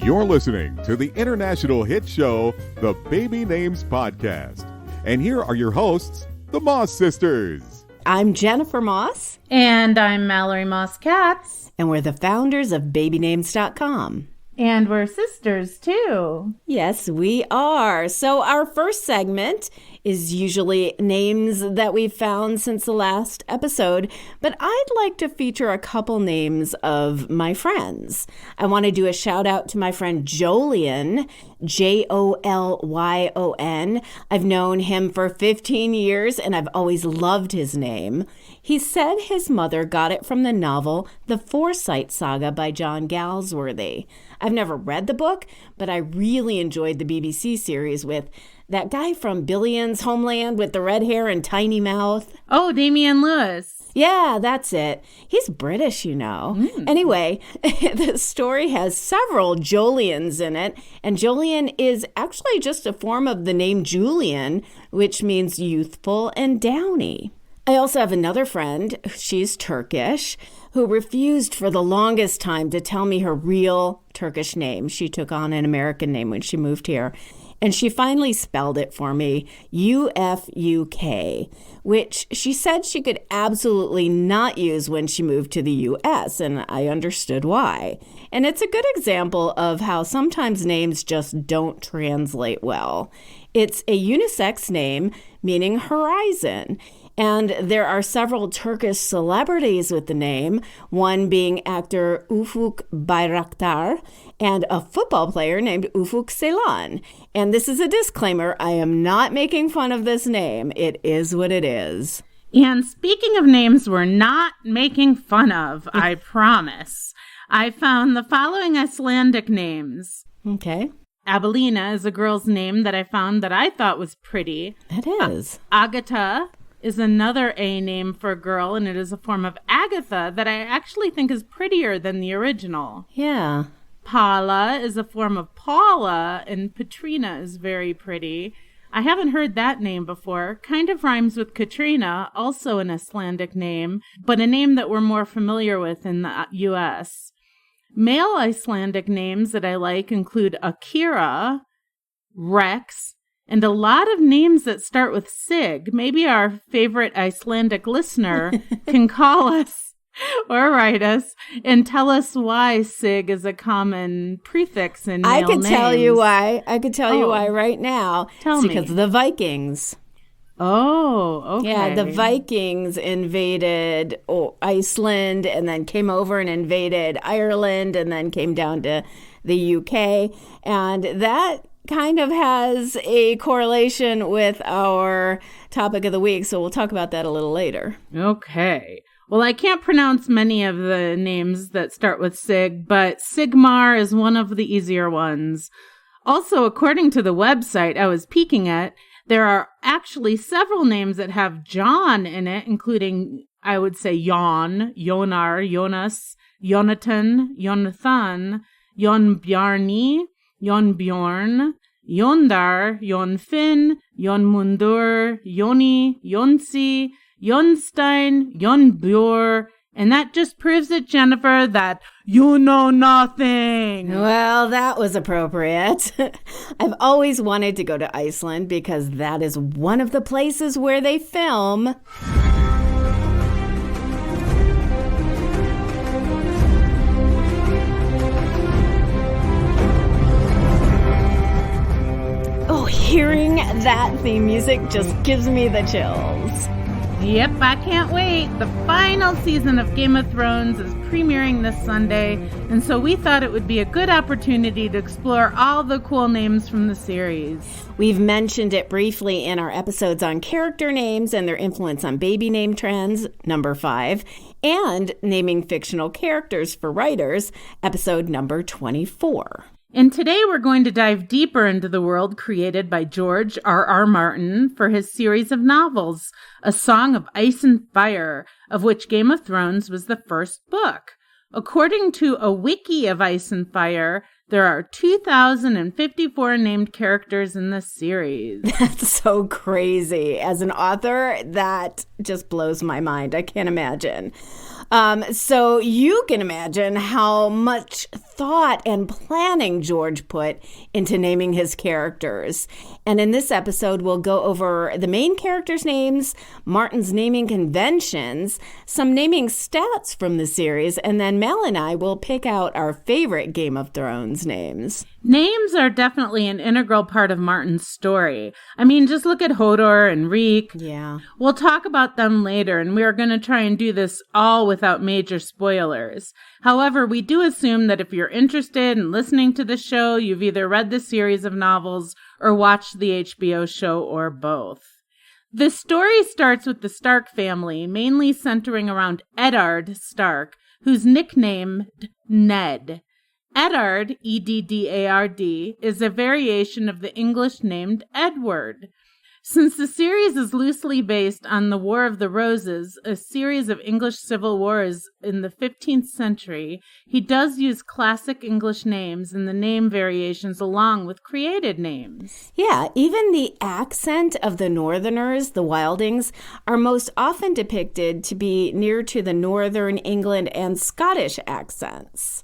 You're listening to the international hit show, the Baby Names Podcast. And here are your hosts, the Moss Sisters. I'm Jennifer Moss. And I'm Mallory Moss-Katz. And we're the founders of babynames.com. And we're sisters, too. Yes, we are. So our first segment is usually names that we've found since the last episode, but I'd like to feature a couple names of my friends. I want to do a shout out to my friend Jolyon, Jolyon. I've known him for 15 years and I've always loved his name. He said his mother got it from the novel The Forsyte Saga by John Galsworthy. I've never read the book, but I really enjoyed the BBC series with that guy from Billions Homeland with the red hair and tiny mouth. Oh, Damian Lewis. Yeah, that's it. He's British, you know. Anyway, the story has several Jolyons in it, and Jolyon is actually just a form of the name Julian, which means youthful and downy. I also have another friend, she's Turkish, who refused for the longest time to tell me her real Turkish name. She took on an American name when she moved here. And she finally spelled it for me, Ufuk, which she said she could absolutely not use when she moved to the U.S., and I understood why. And it's a good example of how sometimes names just don't translate well. It's a unisex name, meaning horizon. And there are several Turkish celebrities with the name, one being actor Ufuk Bayraktar and a football player named Ufuk Catelin. And this is a disclaimer, I am not making fun of this name. It is what it is. And speaking of names we're not making fun of, I promise, I found the following Icelandic names. Okay. Abelina is a girl's name that I found that I thought was pretty. It is. Agata is another A name for a girl, and it is a form of Agatha that I actually think is prettier than the original. Yeah. Paula is a form of Paula, and Petrina is very pretty. I haven't heard that name before. Kind of rhymes with Katrina, also an Icelandic name, but a name that we're more familiar with in the U.S. Male Icelandic names that I like include Akira, Rex, and a lot of names that start with Sig. Maybe our favorite Icelandic listener can call us or write us and tell us why Sig is a common prefix in male names. I could tell you why. I could tell you why right now. Tell me. Because of the Vikings. Oh, okay. Yeah, the Vikings invaded Iceland and then came over and invaded Ireland and then came down to the UK. And that kind of has a correlation with our topic of the week, so we'll talk about that a little later. Okay. Well, I can't pronounce many of the names that start with Sig, but Sigmar is one of the easier ones. Also, according to the website I was peeking at, there are actually several names that have John in it, including, I would say, Jon, Jonar, Jonas, Jonathan, Jonathan, Jonbjarni, Jonbjorn, Jondar, Jonfinn, Jonmundur, Joni, Jonsi, Jonstein, Jonbjor, and that just proves it, Jennifer, that you know nothing. Well, that was appropriate. I've always wanted to go to Iceland because that is one of the places where they film. Oh, hearing that theme music just gives me the chills. Yep, I can't wait. The final season of Game of Thrones is premiering this Sunday, and so we thought it would be a good opportunity to explore all the cool names from the series. We've mentioned it briefly in our episodes on character names and their influence on baby name trends, number 5, and naming fictional characters for writers, episode number 24. And today we're going to dive deeper into the world created by George R.R. Martin for his series of novels, A Song of Ice and Fire, of which Game of Thrones was the first book. According to a wiki of Ice and Fire, there are 2,054 named characters in the series. That's so crazy. As an author, that just blows my mind. I can't imagine. So you can imagine how much thought and planning George put into naming his characters. And in this episode, we'll go over the main characters' names, Martin's naming conventions, some naming stats from the series, and then Mel and I will pick out our favorite Game of Thrones names. Names are definitely an integral part of Martin's story. I mean, just look at Hodor and Reek. Yeah. We'll talk about them later, and we're going to try and do this all without major spoilers. However, we do assume that if you're interested in listening to the show, you've either read the series of novels or watched the HBO show or both. The story starts with the Stark family, mainly centering around Eddard Stark, who's nicknamed Ned. Eddard, E-D-D-A-R-D, is a variation of the English named Edward. Since the series is loosely based on the War of the Roses, a series of English civil wars in the 15th century, he does use classic English names in the name variations along with created names. Yeah, even the accent of the Northerners, the Wildings, are most often depicted to be near to the Northern England and Scottish accents.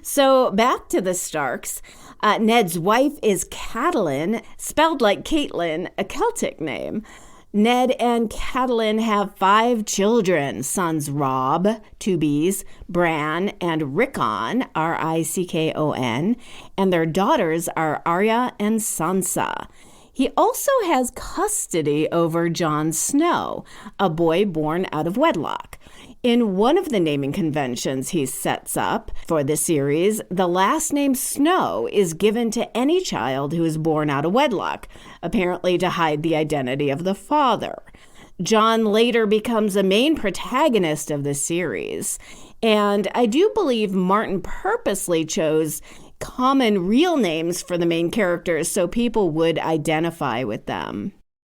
So back to the Starks. Ned's wife is Catelin, spelled like Catelin, a Celtic name. Ned and Catelin have 5 children, sons Robb, 2 B's, Bran, and Rickon, R-I-C-K-O-N, and their daughters are Arya and Sansa. He also has custody over Jon Snow, a boy born out of wedlock. In one of the naming conventions he sets up for the series, the last name Snow is given to any child who is born out of wedlock, apparently to hide the identity of the father. Jon later becomes a main protagonist of the series, and I do believe Martin purposely chose common real names for the main characters so people would identify with them.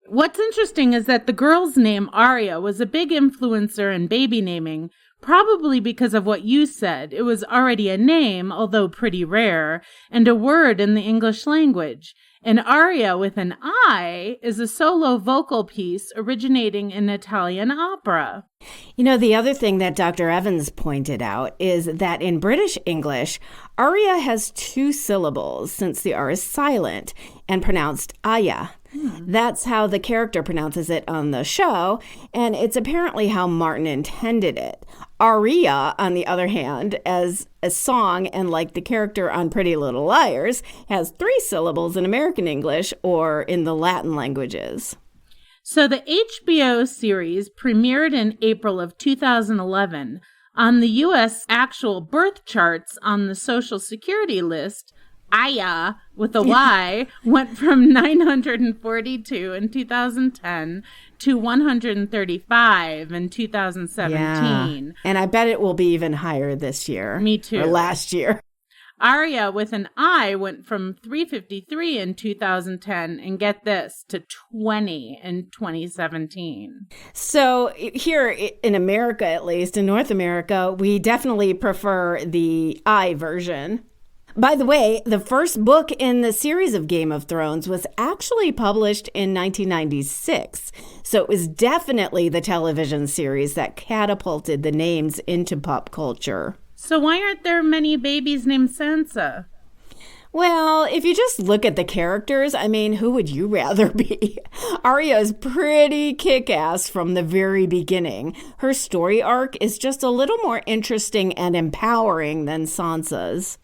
What's interesting is that the girl's name, Arya, was a big influencer in baby naming, probably because of what you said. It was already a name, although pretty rare, and a word in the English language. And Arya with an I is a solo vocal piece originating in Italian opera. You know, the other thing that Dr. Evans pointed out is that in British English, Arya has 2 syllables since the R is silent and pronounced Aya. That's how the character pronounces it on the show, and it's apparently how Martin intended it. Arya, on the other hand, as a song and like the character on Pretty Little Liars, has 3 syllables in American English or in the Latin languages. So the HBO series premiered in April of 2011. On the U.S. actual birth charts on the Social Security list, Aya, with a Y, went from 942 in 2010 to 135 in 2017. Yeah. And I bet it will be even higher this year. Me too. Or last year. Arya, with an I, went from 353 in 2010, and get this, to 20 in 2017. So here in America, at least, in North America, we definitely prefer the I version. By the way, the first book in the series of Game of Thrones was actually published in 1996. So it was definitely the television series that catapulted the names into pop culture. So why aren't there many babies named Sansa? Well, if you just look at the characters, I mean, who would you rather be? Arya is pretty kick-ass from the very beginning. Her story arc is just a little more interesting and empowering than Sansa's.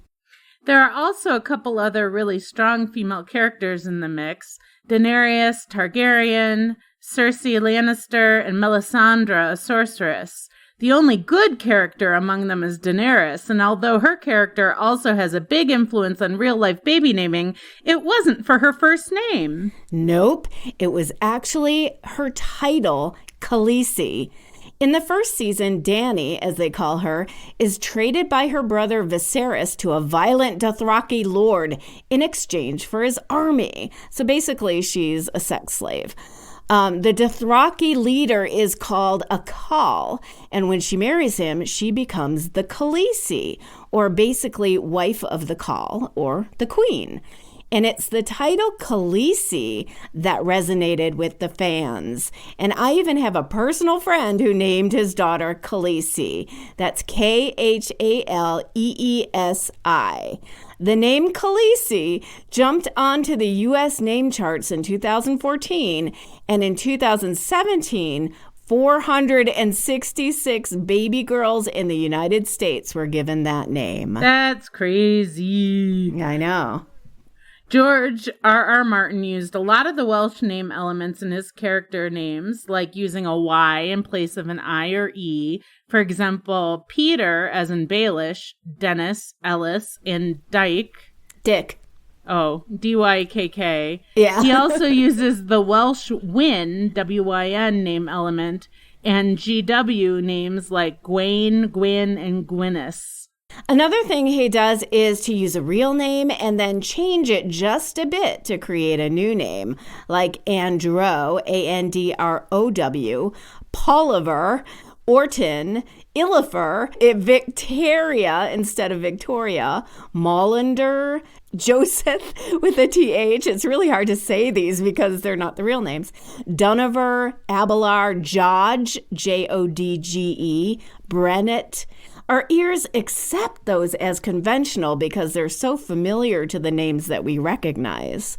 There are also a couple other really strong female characters in the mix. Daenerys Targaryen, Cersei Lannister, and Melisandre, a sorceress. The only good character among them is Daenerys, and although her character also has a big influence on real-life baby naming, it wasn't for her first name. Nope, it was actually her title, Khaleesi. In the first season, Dany, as they call her, is traded by her brother Viserys to a violent Dothraki lord in exchange for his army. So basically, she's a sex slave. The Dothraki leader is called a Khal, and when she marries him, she becomes the Khaleesi, or basically wife of the Khal, or the queen. And it's the title Khaleesi that resonated with the fans. And I even have a personal friend who named his daughter Khaleesi. That's Khaleesi. The name Khaleesi jumped onto the U.S. name charts in 2014, and in 2017, 466 baby girls in the United States were given that name. That's crazy. I know. George R.R. Martin used a lot of the Welsh name elements in his character names, like using a Y in place of an I or E. For example, Peter, as in Baelish, Dennis, Ellis, and Dick. Oh, D-Y-K-K. Yeah. He also uses the Welsh Wyn, W-Y-N name element, and GW names like Gwaine, Gwyn, and Gwynnis. Another thing he does is to use a real name and then change it just a bit to create a new name, like Androw, A-N-D-R-O-W, Polliver, Orton, Illifer, Victoria instead of Victoria, Mollander, Joseph with a TH. It's really hard to say these because they're not the real names. Donover, Abelar, Jodge, Jodge, Brennett. Our ears accept those as conventional because they're so familiar to the names that we recognize.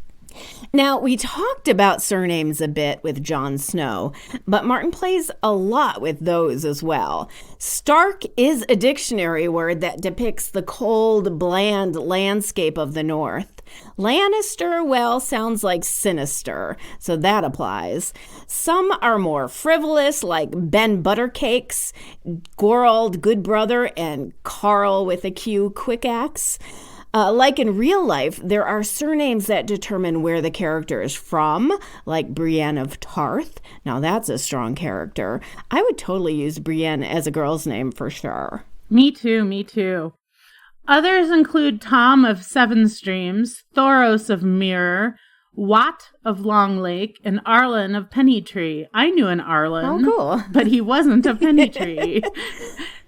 Now, we talked about surnames a bit with Jon Snow, but Martin plays a lot with those as well. Stark is a dictionary word that depicts the cold, bland landscape of the North. Lannister, well, sounds like sinister, so that applies. Some are more frivolous, like Ben Buttercakes, Gorald Goodbrother, and Carl with a Q, Quick Axe. Like in real life, there are surnames that determine where the character is from, like Brienne of Tarth. Now that's a strong character. I would totally use Brienne as a girl's name for sure. Me too. Others include Tom of Seven Streams, Thoros of Mirror, Wat of Long Lake, and Arlen of Pennytree. I knew an Arlen. Oh, cool. But he wasn't a Pennytree.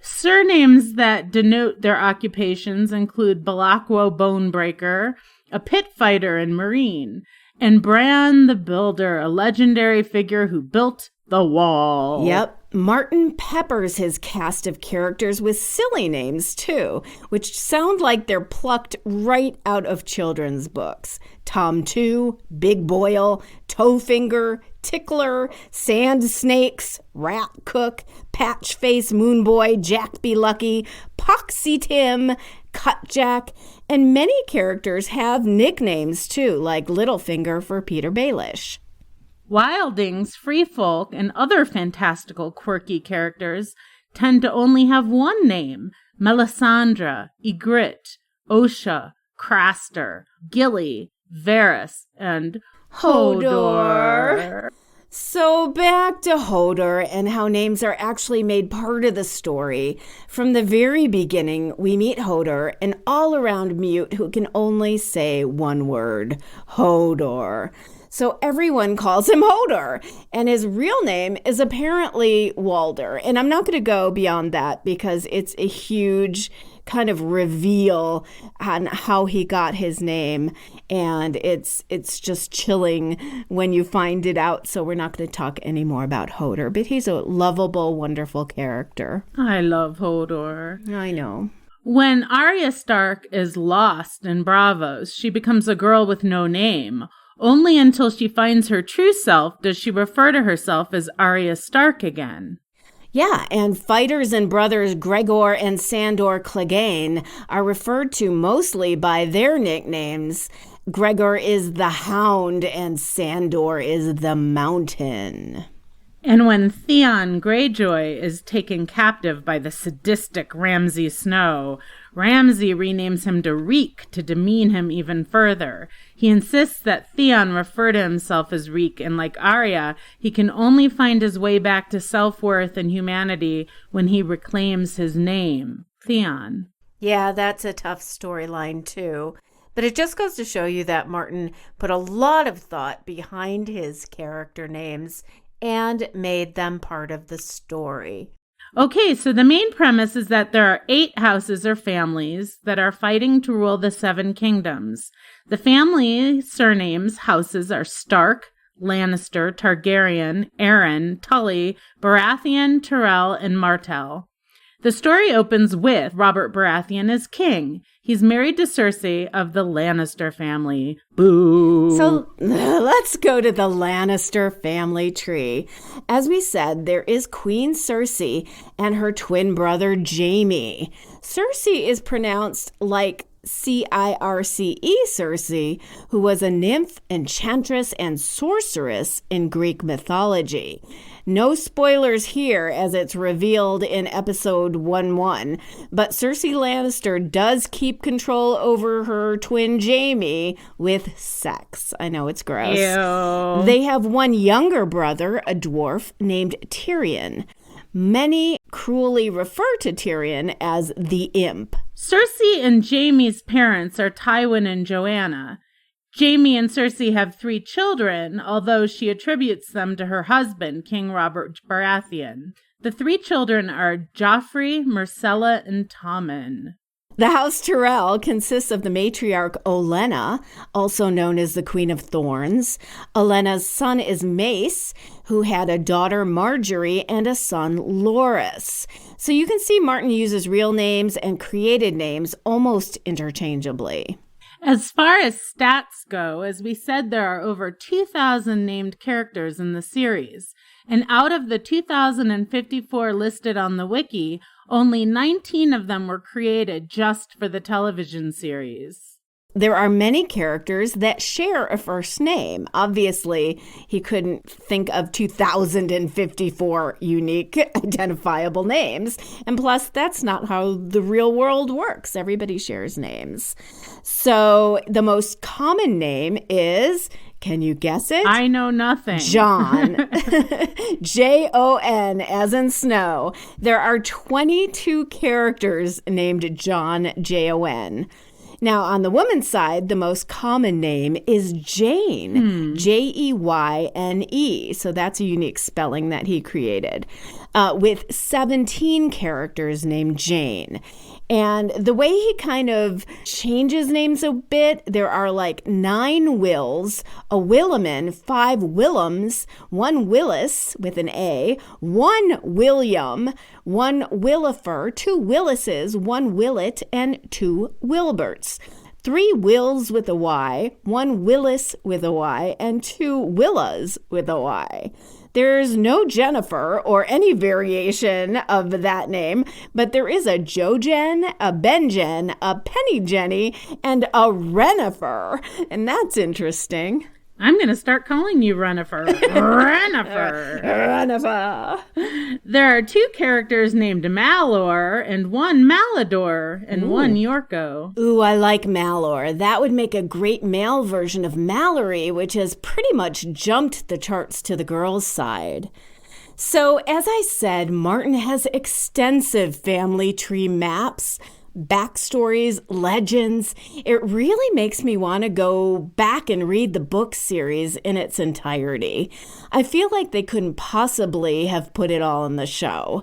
Surnames that denote their occupations include Balakwo Bonebreaker, a pit fighter and marine, and Bran the Builder, a legendary figure who built the wall. Yep. Martin peppers his cast of characters with silly names, too, which sound like they're plucked right out of children's books. Tom 2, Big Boil, Toefinger, Tickler, Sand Snakes, Rat Cook, Patchface Moonboy, Jack Be Lucky, Poxy Tim, Cutjack, and many characters have nicknames, too, like Littlefinger for Peter Baelish. Wildings, free folk, and other fantastical quirky characters tend to only have one name: Melisandre, Ygritte, Osha, Craster, Gilly, Varys, and Hodor. So back to Hodor and how names are actually made part of the story. From the very beginning, we meet Hodor, an all-around mute who can only say one word, Hodor. So everyone calls him Hodor, and his real name is apparently Walder. And I'm not going to go beyond that because it's a huge kind of reveal on how he got his name, and it's just chilling when you find it out. So we're not going to talk anymore about Hodor, but he's a lovable, wonderful character. I love Hodor. I know. When Arya Stark is lost in Braavos, she becomes a girl with no name. Only until she finds her true self does she refer to herself as Arya Stark again. Yeah, and fighters and brothers Gregor and Sandor Clegane are referred to mostly by their nicknames. Gregor is the Hound and Sandor is the Mountain. And when Theon Greyjoy is taken captive by the sadistic Ramsay Snow, Ramsay renames him to Reek to demean him even further. He insists that Theon refer to himself as Reek, and like Arya, he can only find his way back to self-worth and humanity when he reclaims his name, Theon. Yeah, that's a tough storyline too. But it just goes to show you that Martin put a lot of thought behind his character names and made them part of the story. Okay, so the main premise is that there are 8 houses or families that are fighting to rule the 7 kingdoms. The family surnames houses are Stark, Lannister, Targaryen, Arryn, Tully, Baratheon, Tyrell, and Martell. The story opens with Robert Baratheon as king. He's married to Cersei of the Lannister family. Boo! So let's go to the Lannister family tree. As we said, there is Queen Cersei and her twin brother Jaime. Cersei is pronounced like Circe, Cersei, who was a nymph, enchantress, and sorceress in Greek mythology. No spoilers here as it's revealed in episode 1-1, but Cersei Lannister does keep control over her twin Jaime with sex. I know it's gross. Ew. They have one younger brother, a dwarf, named Tyrion. Many cruelly refer to Tyrion as the Imp. Cersei and Jaime's parents are Tywin and Joanna. Jaime and Cersei have 3 children, although she attributes them to her husband, King Robert Baratheon. The 3 children are Joffrey, Myrcella, and Tommen. The House Tyrell consists of the matriarch Olenna, also known as the Queen of Thorns. Olenna's son is Mace, who had a daughter Marjorie and a son Loras. So you can see Martin uses real names and created names almost interchangeably. As far as stats go, as we said, there are over 2,000 named characters in the series. And out of the 2,054 listed on the Wiki, only 19 of them were created just for the television series. There are many characters that share a first name. Obviously, he couldn't think of 2,054 unique identifiable names. And plus, that's not how the real world works. Everybody shares names. So the most common name is, can you guess it? I know nothing. Jon. Jon, as in snow. There are 22 characters named Jon, Jon. Now, on the woman's side, the most common name is Jane, Jeyne. So that's a unique spelling that he created, with 17 characters named Jane. And the way he kind of changes names a bit, there are like 9 Wills, a Williman, 5 Willems, 1 Willis with an A, 1 William, 1 Willifer, 2 Willises, 1 Willet, and 2 Wilberts. 3 Wills with a Y, 1 Willis with a Y, and 2 Willas with a Y. There's no Jennifer or any variation of that name, but there is a Jojen, a Benjen, a Penny Jenny, and a Rennifer. And that's interesting. I'm going to start calling you Rennifer. Rennifer. Rennifer. There are 2 characters named Mallor and 1 Mallador and 1 Yorko. Ooh, I like Mallor. That would make a great male version of Mallory, which has pretty much jumped the charts to the girls' side. So, as I said, Martin has extensive family tree maps, backstories, legends. It really makes me want to go back and read the book series in its entirety. I feel like they couldn't possibly have put it all in the show.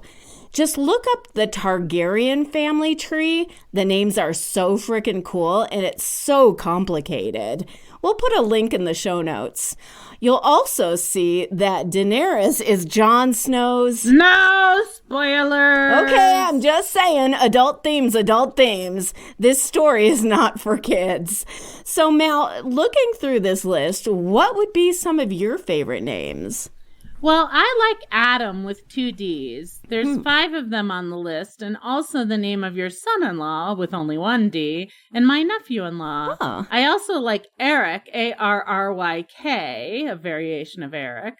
Just look up the Targaryen family tree. The names are so freaking cool and it's so complicated. We'll put a link in the show notes. You'll also see that Daenerys is Jon Snow's... No spoilers! Okay, I'm just saying, adult themes, adult themes. This story is not for kids. So, Mal, looking through this list, what would be some of your favorite names? Well, I like Adam with 2 Ds. There's 5 of them on the list, and also the name of your son-in-law with only 1 D, and my nephew-in-law. Oh. I also like Eric, Arryk, a variation of Eric.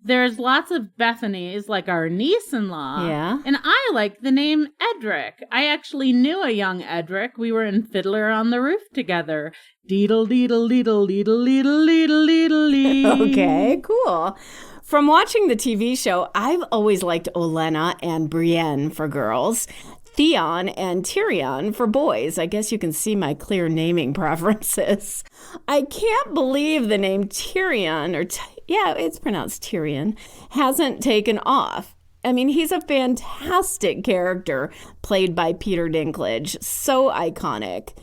There's lots of Bethany's, like our niece-in-law. Yeah. And I like the name Edric. I actually knew a young Edric. We were in Fiddler on the Roof together. Deedle, deedle, deedle, deedle, deedle, deedle, deedle, deedle. Okay, cool. From watching the TV show, I've always liked Olenna and Brienne for girls, Theon and Tyrion for boys. I guess you can see my clear naming preferences. I can't believe the name Tyrion, it's pronounced Tyrion, hasn't taken off. I mean, he's a fantastic character played by Peter Dinklage. So iconic.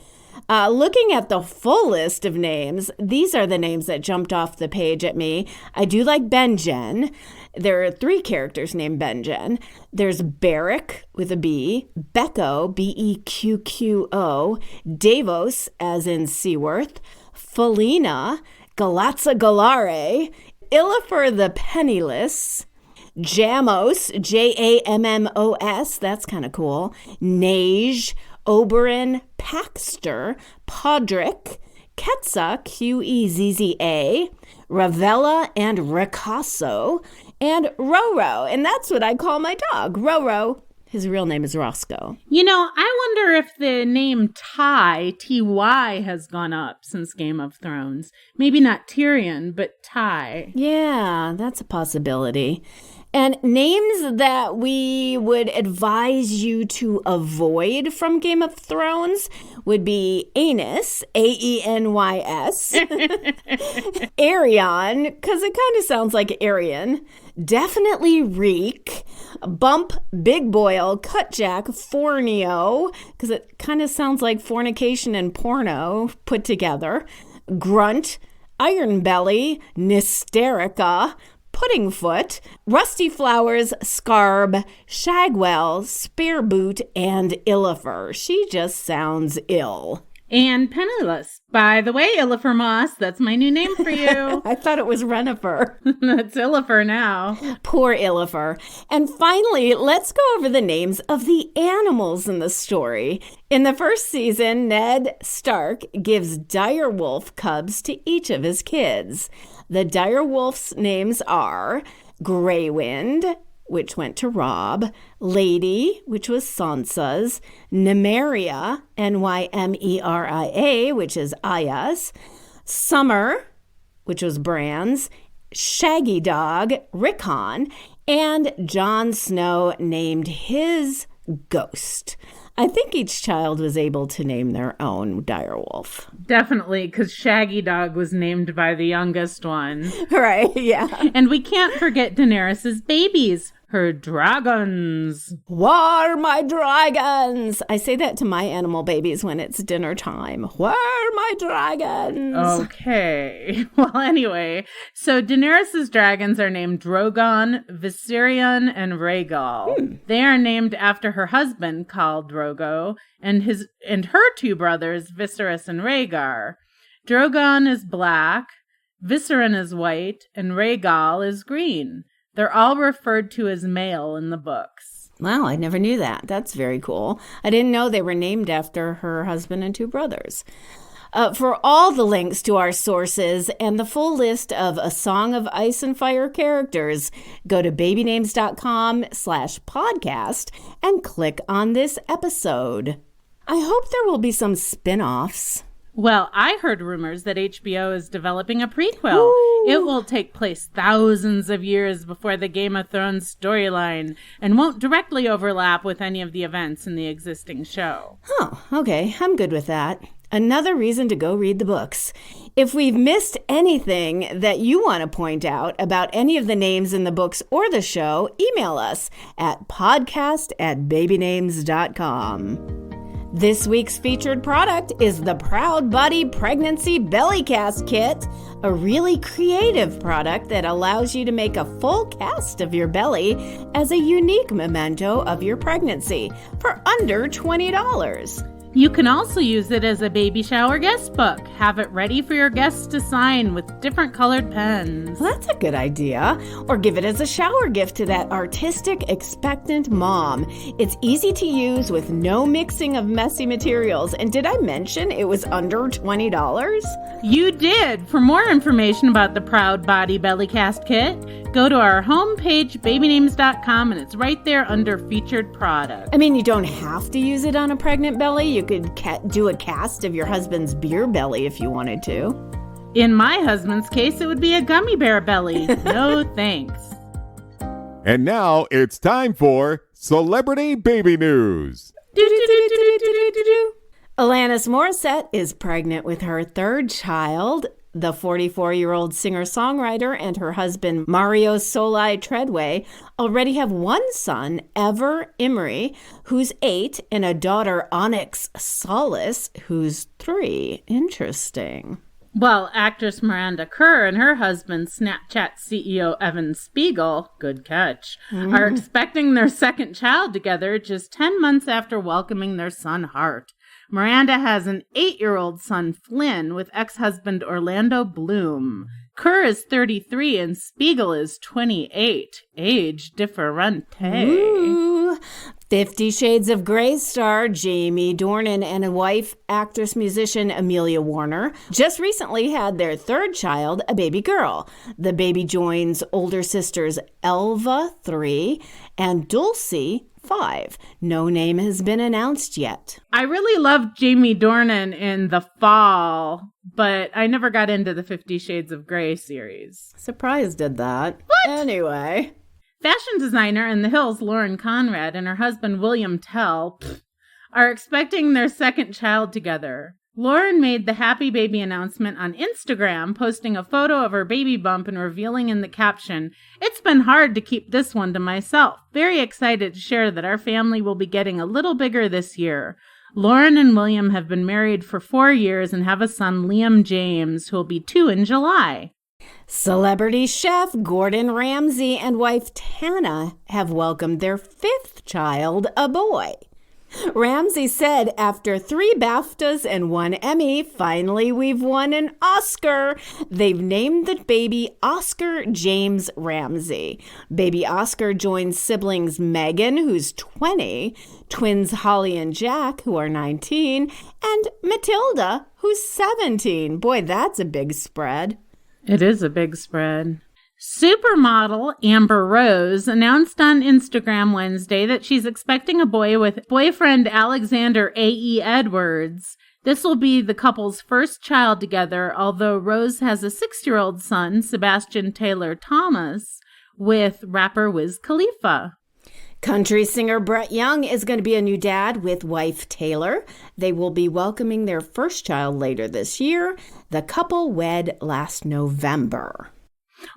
Looking at the full list of names, these are the names that jumped off the page at me. I do like Benjen. There are 3 characters named Benjen. There's Beric with a B, Becco, Beqqo, Davos, as in Seaworth, Felina, Galatza Galare, Illifer the Penniless, Jamos, Jammos, that's kind of cool, Nage, Oberyn, Paxter, Podrick, Quetzа, Qezza, Ravella, and Ricasso, and Roro. And that's what I call my dog, Roro. His real name is Roscoe. You know, I wonder if the name Ty, Ty, has gone up since Game of Thrones. Maybe not Tyrion, but Ty. Yeah, that's a possibility. And names that we would advise you to avoid from Game of Thrones would be Aenys, Aenys, Arion, because it kind of sounds like Aryan, definitely Reek, Bump, Big Boil, Cutjack, Fornio, because it kind of sounds like fornication and porno put together, Grunt, Iron Belly, Nysterica, Puddingfoot, Rusty Flowers, Scarb, Shagwell, Spearboot, and Illifer. She just sounds ill. And Penniless. By the way, Illifer Moss, that's my new name for you. I thought it was Rennifer. That's Illifer now. Poor Illifer. And finally, let's go over the names of the animals in the story. In the first season, Ned Stark gives direwolf cubs to each of his kids. The direwolf's names are Greywind, which went to Robb, Lady, which was Sansa's, Nymeria, Nymeria, which is Arya's, Summer, which was Bran's, Shaggy Dog, Rickon, and Jon Snow named his Ghost. I think each child was able to name their own direwolf. Definitely, because Shaggy Dog was named by the youngest one. Right, yeah. And we can't forget Daenerys' babies, her dragons. War my dragons! I say that to my animal babies when it's dinner time. War my dragons! Okay. Well, anyway, so Daenerys' dragons are named Drogon, Viserion, and Rhaegal. They are named after her husband, Khal Drogo, and her 2 brothers, Viserys and Rhaegar. Drogon is black, Viserion is white, and Rhaegal is green. They're all referred to as male in the books. Wow, I never knew that. That's very cool. I didn't know they were named after her husband and 2 brothers. For all the links to our sources and the full list of A Song of Ice and Fire characters, go to babynames.com/podcast and click on this episode. I hope there will be some spin-offs. Well, I heard rumors that HBO is developing a prequel. Ooh. It will take place thousands of years before the Game of Thrones storyline and won't directly overlap with any of the events in the existing show. Oh, okay. I'm good with that. Another reason to go read the books. If we've missed anything that you want to point out about any of the names in the books or the show, email us at podcast@babynames.com. This week's featured product is the Proud Body Pregnancy Belly Cast Kit, a really creative product that allows you to make a full cast of your belly as a unique memento of your pregnancy for under $20. You can also use it as a baby shower guest book. Have it ready for your guests to sign with different colored pens. Well, that's a good idea. Or give it as a shower gift to that artistic, expectant mom. It's easy to use with no mixing of messy materials. And did I mention it was under $20? You did. For more information about the Proud Body Belly Cast Kit, go to our homepage, babynames.com, and it's right there under featured product. I mean, you don't have to use it on a pregnant belly. You could do a cast of your husband's beer belly if you wanted to. In my husband's case, it would be a gummy bear belly. No thanks. And now it's time for Celebrity Baby News. Alanis Morissette is pregnant with her 3rd child. The 44-year-old singer-songwriter and her husband, Mario Solai Treadway, already have one son, Ever Imrie, who's 8, and a daughter, Onyx Solace, who's 3. Interesting. Well, actress Miranda Kerr and her husband, Snapchat CEO Evan Spiegel, good catch, are expecting their second child together just 10 months after welcoming their son, Hart. Miranda has an 8-year-old son, Flynn, with ex-husband Orlando Bloom. Kerr is 33 and Spiegel is 28. Age differente. Ooh. 50 Shades of Grey star Jamie Dornan and a wife, actress-musician Amelia Warner, just recently had their third child, a baby girl. The baby joins older sisters Elva, 3, and Dulcie, 5. No name has been announced yet. I really loved Jamie Dornan in The Fall, but I never got into the 50 Shades of Grey series. Surprised at that. What? Anyway. Fashion designer in the Hills, Lauren Conrad, and her husband, William Tell, are expecting their second child together. Lauren made the happy baby announcement on Instagram, posting a photo of her baby bump and revealing in the caption, "It's been hard to keep this one to myself. Very excited to share that our family will be getting a little bigger this year." Lauren and William have been married for 4 years and have a son, Liam James, who will be 2 in July. Celebrity chef Gordon Ramsay and wife Tana have welcomed their 5th child, a boy. Ramsay said, after 3 BAFTAs and 1 Emmy, finally we've won an Oscar. They've named the baby Oscar James Ramsay. Baby Oscar joins siblings Megan, who's 20, twins Holly and Jack, who are 19, and Matilda, who's 17. Boy, that's a big spread. It is a big spread. Supermodel Amber Rose announced on Instagram Wednesday that she's expecting a boy with boyfriend Alexander A.E. Edwards. This will be the couple's first child together, although Rose has a 6-year-old son, Sebastian Taylor Thomas, with rapper Wiz Khalifa. Country singer Brett Young is going to be a new dad with wife Taylor. They will be welcoming their first child later this year. The couple wed last November.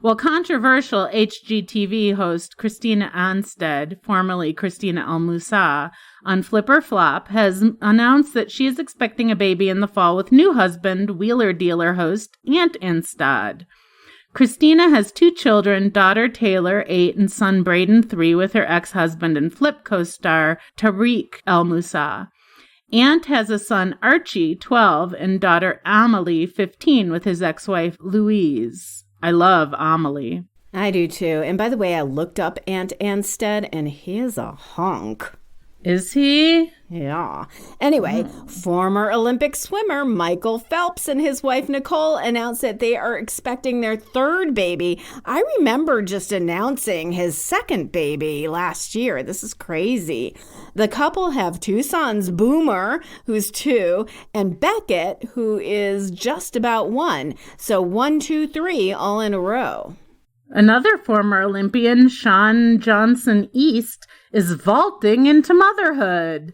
Well, controversial HGTV host Christina Anstead, formerly Christina Almusa, on Flip or Flop, has announced that she is expecting a baby in the fall with new husband, Wheeler Dealer host Ant Anstead. Christina has 2 children, daughter Taylor, 8, and son Braden, 3, with her ex-husband and Flip co-star Tariq El-Musa. Ant has a son, Archie, 12, and daughter Amelie, 15, with his ex-wife Louise. I love Amelie. I do too. And by the way, I looked up Ant Anstead, and he is a hunk. Is he? Yeah. Anyway, former Olympic swimmer Michael Phelps and his wife Nicole announced that they are expecting their 3rd baby. I remember just announcing his 2nd baby last year. This is crazy. The couple have 2 sons, Boomer, who's 2, and Beckett, who is just about 1. So 1, 2, 3 all in a row. Another former Olympian, Shawn Johnson East, is vaulting into motherhood.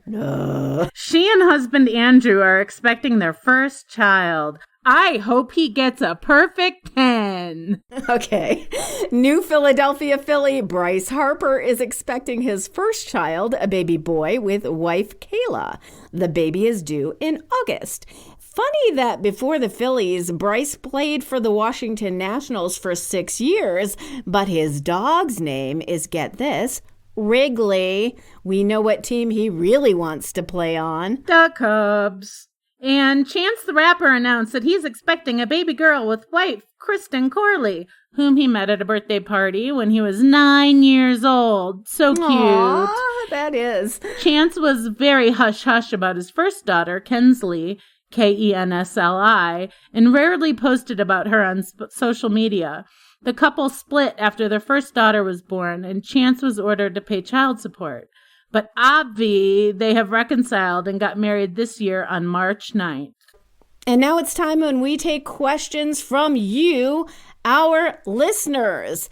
She and husband Andrew are expecting their first child. I hope he gets a perfect 10. Okay. New Philadelphia Philly Bryce Harper is expecting his first child, a baby boy, with wife Kayla. The baby is due in August. Funny that before the Phillies, Bryce played for the Washington Nationals for 6 years, but his dog's name is, get this, Wrigley. We know what team he really wants to play on. The Cubs. And Chance the Rapper announced that he's expecting a baby girl with wife Kristen Corley, whom he met at a birthday party when he was 9 years old. So cute. Aww, that is. Chance was very hush-hush about his first daughter, Kensley, Kensli, and rarely posted about her on social media. The couple split after their first daughter was born, and Chance was ordered to pay child support. But obvi, they have reconciled and got married this year on March 9th. And now it's time when we take questions from you, our listeners.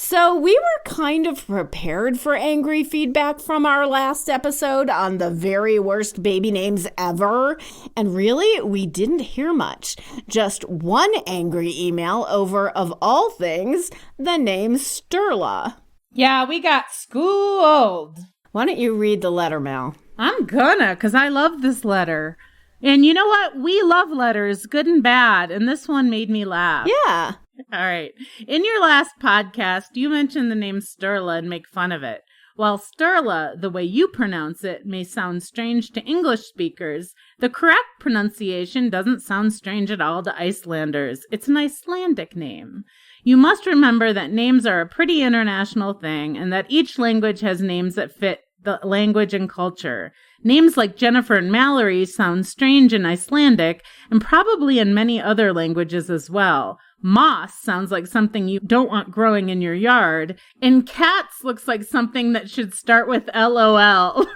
So we were kind of prepared for angry feedback from our last episode on the very worst baby names ever. And really, we didn't hear much. Just one angry email over, of all things, the name Sturla. Yeah, we got schooled. Why don't you read the letter, Mel? I'm gonna, because I love this letter. And you know what? We love letters, good and bad. And this one made me laugh. Yeah. All right. In your last podcast, you mentioned the name Sturla and make fun of it. While Sturla, the way you pronounce it, may sound strange to English speakers, the correct pronunciation doesn't sound strange at all to Icelanders. It's an Icelandic name. You must remember that names are a pretty international thing and that each language has names that fit the language and culture. Names like Jennifer and Mallory sound strange in Icelandic and probably in many other languages as well. Moss sounds like something you don't want growing in your yard, and cats looks like something that should start with LOL.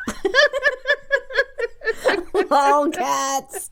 Lolcats.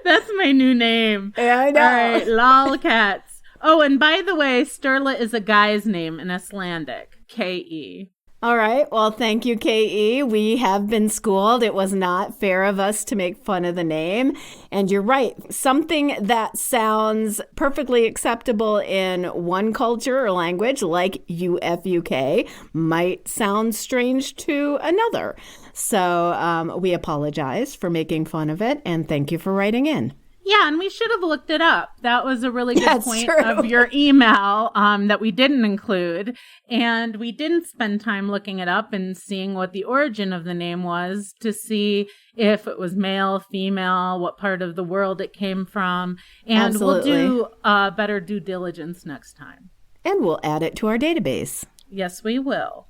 That's my new name. Yeah, I know. All right, lolcats. Oh, and by the way, Sturla is a guy's name in Icelandic. K-E. All right. Well, thank you, K.E. We have been schooled. It was not fair of us to make fun of the name. And you're right. Something that sounds perfectly acceptable in one culture or language, like UFUK, might sound strange to another. So we apologize for making fun of it. And thank you for writing in. Yeah, and we should have looked it up. That was a really good That's point true. of your email that we didn't include. And we didn't spend time looking it up and seeing what the origin of the name was to see if it was male, female, what part of the world it came from. And Absolutely. We'll do better due diligence next time. And we'll add it to our database. Yes, we will.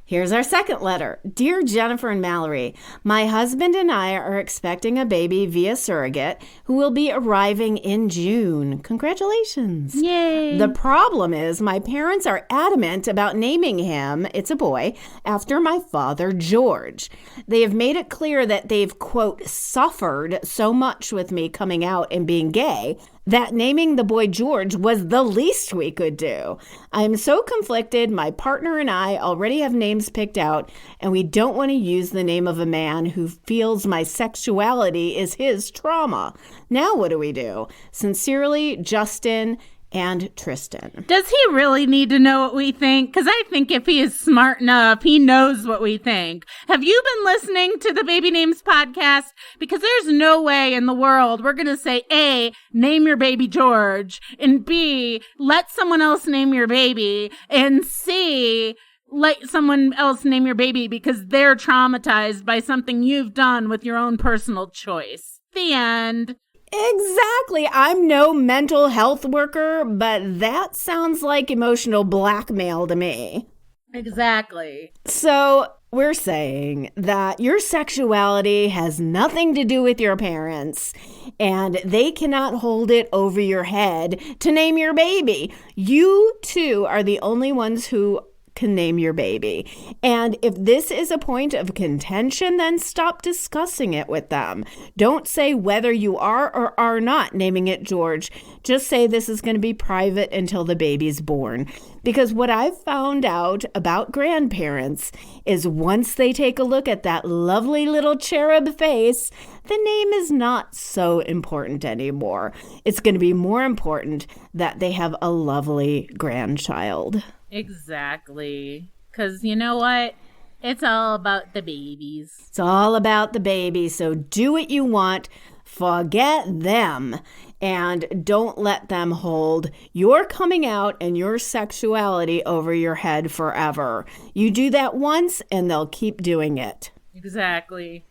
Here's our second letter. Dear Jennifer and Mallory, my husband and I are expecting a baby via surrogate who will be arriving in June. Congratulations. Yay. The problem is my parents are adamant about naming him, it's a boy, after my father, Jodge. They have made it clear that they've, quote, suffered so much with me coming out and being gay that naming the boy Jodge was the least we could do. I am so conflicted. My partner and I already have names picked out, and we don't want to use the name of a man who feels my sexuality is his trauma. Now what do we do? Sincerely, Justin and Tristan. Does he really need to know what we think? Because I think if he is smart enough, he knows what we think. Have you been listening to the Baby Names podcast? Because there's no way in the world we're going to say, A, name your baby Jodge, and B, let someone else name your baby, and C, let someone else name your baby because they're traumatized by something you've done with your own personal choice. The end. Exactly. I'm no mental health worker, but that sounds like emotional blackmail to me. Exactly. So we're saying that your sexuality has nothing to do with your parents, and they cannot hold it over your head to name your baby. You, too, are the only ones who can name your baby. And if this is a point of contention, then stop discussing it with them. Don't say whether you are or are not naming it Jodge. Just say this is going to be private until the baby's born. Because what I've found out about grandparents is once they take a look at that lovely little cherub face, the name is not so important anymore. It's going to be more important that they have a lovely grandchild. Exactly. Because you know what? It's all about the babies. It's all about the baby. So do what you want. Forget them. And don't let them hold your coming out and your sexuality over your head forever. You do that once and they'll keep doing it. Exactly.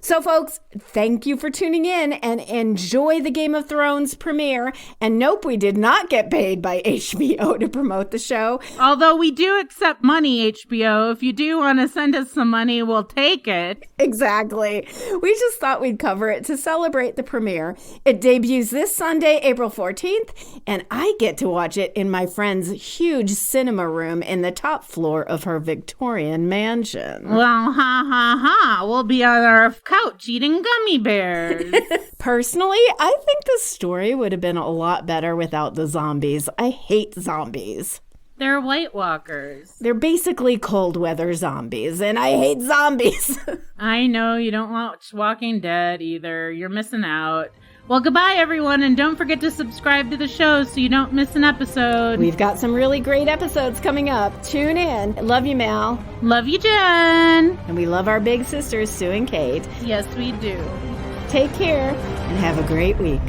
So, folks, thank you for tuning in and enjoy the Game of Thrones premiere. And nope, we did not get paid by HBO to promote the show. Although we do accept money, HBO. If you do want to send us some money, we'll take it. Exactly. We just thought we'd cover it to celebrate the premiere. It debuts this Sunday, April 14th, and I get to watch it in my friend's huge cinema room in the top floor of her Victorian mansion. Well, we'll be on our couch eating gummy bears. Personally, I think the story would have been a lot better without the zombies. I hate zombies. They're White Walkers. They're basically cold weather zombies, and I hate zombies. I know you don't watch Walking Dead either. You're missing out. Well, goodbye, everyone, and don't forget to subscribe to the show so you don't miss an episode. We've got some really great episodes coming up. Tune in. Love you, Mal. Love you, Jen. And we love our big sisters, Sue and Kate. Yes, we do. Take care and have a great week.